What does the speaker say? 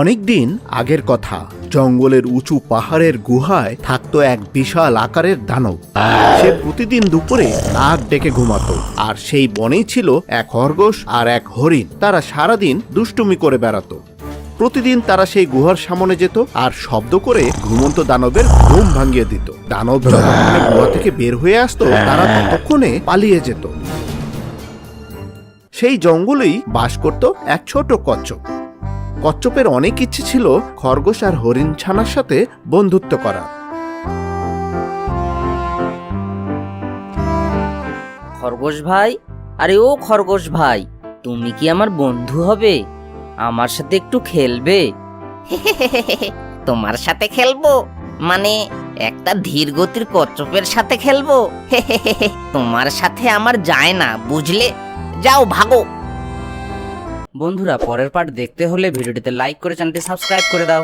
অনেকদিন আগের কথা, জঙ্গলের উঁচু পাহাড়ের গুহায় থাকতো এক বিশাল আকারের দানব। সে প্রতিদিন দুপুরে নাক ডেকে ঘুমাতো। আর সেই বনেই ছিল এক খরগোশ আর এক হরিণ। তারা সারাদিন দুষ্টুমি করে বেড়াতো। প্রতিদিন তারা সেই গুহার সামনে যেত আর শব্দ করে ঘুমন্ত দানবের ঘুম ভাঙিয়ে দিত। দানব যতক্ষণে গুহা থেকে বের হয়ে আসতো, তারা ততক্ষণে পালিয়ে যেত। সেই জঙ্গলেই বাস করত এক ছোট কচ্ছপ। কচ্ছপের অনেক ইচ্ছে ছিল খরগোশ আর হরিণ ছানার সাথে বন্ধুত্ব করার। খরগোশ ভাই, আরে ও খরগোশ ভাই, তুমি কি আমার বন্ধু হবে? আমার সাথে একটু খেলবে? তোমার সাথে খেলবো? মানে একটা ধীর গতির কচ্ছপের সাথে খেলবো? তোমার সাথে আমার যায় না, বুঝলে? যাও, ভাগো। বন্ধুরা, পরের পার্ট দেখতে হলে ভিডিওটিতে লাইক করে চ্যানেলটি সাবস্ক্রাইব করে দাও।